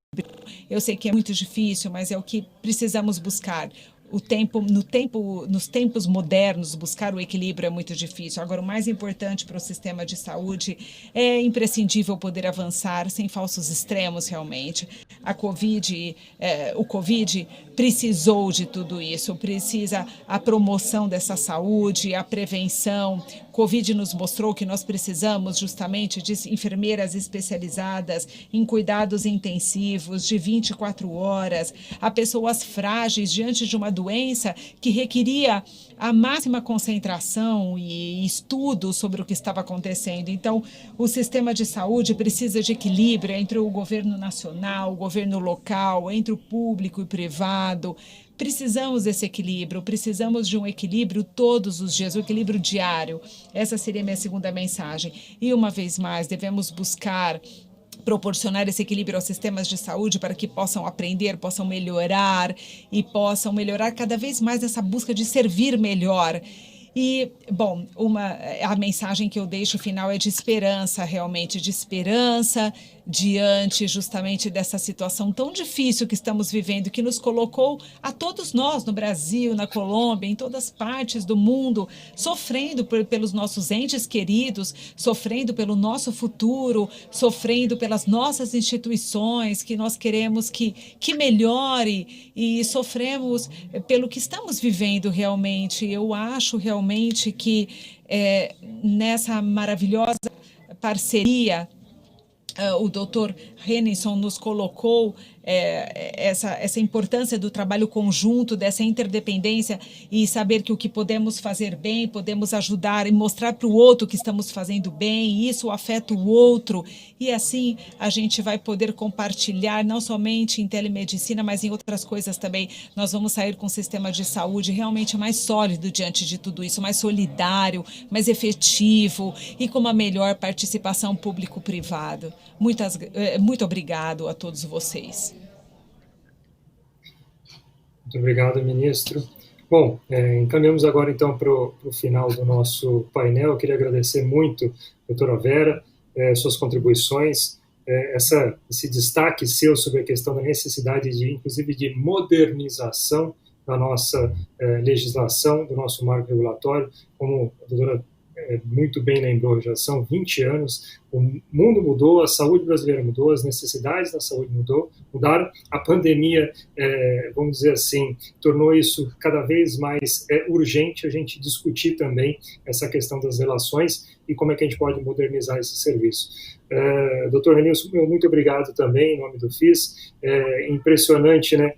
Eu sei que é muito difícil, mas é o que precisamos buscar. Nos tempos modernos, buscar o equilíbrio é muito difícil. Agora, o mais importante para o sistema de saúde é imprescindível poder avançar sem falsos extremos, realmente. O Covid precisou de tudo isso, precisa a promoção dessa saúde, a prevenção. O Covid nos mostrou que nós precisamos justamente de enfermeiras especializadas em cuidados intensivos de 24 horas, a pessoas frágeis diante de uma doença que requeria a máxima concentração e estudo sobre o que estava acontecendo. Então, o sistema de saúde precisa de equilíbrio entre o governo nacional, o governo local, entre o público e privado. Precisamos desse equilíbrio, precisamos de um equilíbrio todos os dias, um equilíbrio diário. Essa seria a minha segunda mensagem. E, uma vez mais, devemos buscar proporcionar esse equilíbrio aos sistemas de saúde para que possam aprender, possam melhorar e possam melhorar cada vez mais essa busca de servir melhor. E, bom, a mensagem que eu deixo final é de esperança, realmente, de esperança diante justamente dessa situação tão difícil que estamos vivendo, que nos colocou a todos nós no Brasil, na Colômbia, em todas as partes do mundo, sofrendo pelos nossos entes queridos, sofrendo pelo nosso futuro, sofrendo pelas nossas instituições, que nós queremos que melhore, e sofremos pelo que estamos vivendo realmente. Eu acho realmente que nessa maravilhosa parceria, o Dr. Henningson nos colocou essa importância do trabalho conjunto, dessa interdependência, e saber que o que podemos fazer bem, podemos ajudar e mostrar para o outro que estamos fazendo bem, e isso afeta o outro, e assim a gente vai poder compartilhar, não somente em telemedicina, mas em outras coisas também. Nós vamos sair com um sistema de saúde realmente mais sólido diante de tudo isso, mais solidário, mais efetivo e com uma melhor participação público-privado. Muito obrigado a todos vocês. Muito obrigado, ministro. Bom, encaminhamos agora, então, para o final do nosso painel. Eu queria agradecer muito, doutora Vera, suas contribuições, esse destaque seu sobre a questão da necessidade, inclusive, de modernização da nossa legislação, do nosso marco regulatório. Como a doutora muito bem lembrou, já são 20 anos, o mundo mudou, a saúde brasileira mudou, as necessidades da saúde mudaram, a pandemia, vamos dizer assim, tornou isso cada vez mais urgente a gente discutir também essa questão das relações e como é que a gente pode modernizar esse serviço. Dr. Henningson, muito obrigado também, em nome do FIS. Impressionante, né,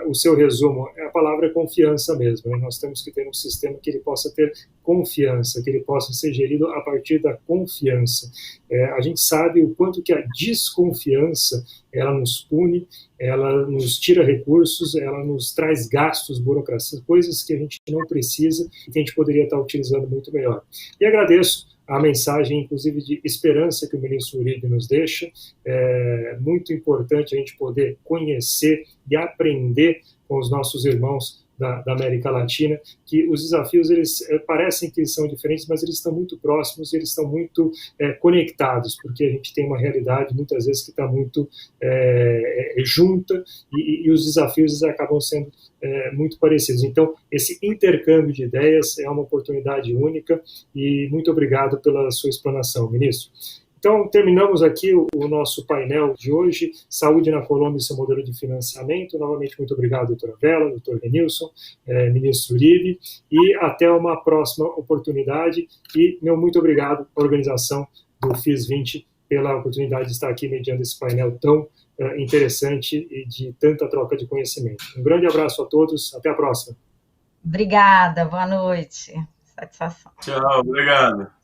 o seu resumo. A palavra é confiança mesmo, né? Nós temos que ter um sistema que ele possa ter confiança, que ele possa ser gerido a partir da confiança. A gente sabe o quanto que a desconfiança, ela nos pune, ela nos tira recursos, ela nos traz gastos, burocracia, coisas que a gente não precisa e que a gente poderia estar utilizando muito melhor. E agradeço a mensagem, inclusive, de esperança que o ministro Uribe nos deixa. É muito importante a gente poder conhecer e aprender com os nossos irmãos da América Latina, que os desafios, eles parecem que são diferentes, mas eles estão muito próximos, eles estão muito conectados, porque a gente tem uma realidade, muitas vezes, que está muito junta, e os desafios acabam sendo muito parecidos. Então, esse intercâmbio de ideias é uma oportunidade única, e muito obrigado pela sua explanação, ministro. Então, terminamos aqui o nosso painel de hoje, Saúde na Colômbia e seu modelo de financiamento. Novamente, muito obrigado, doutora Vela, doutor Henningson, ministro Uribe, e até uma próxima oportunidade. E meu muito obrigado à organização do FIS 20 pela oportunidade de estar aqui mediando esse painel tão interessante e de tanta troca de conhecimento. Um grande abraço a todos, até a próxima. Obrigada, boa noite. Satisfação. Tchau, obrigado.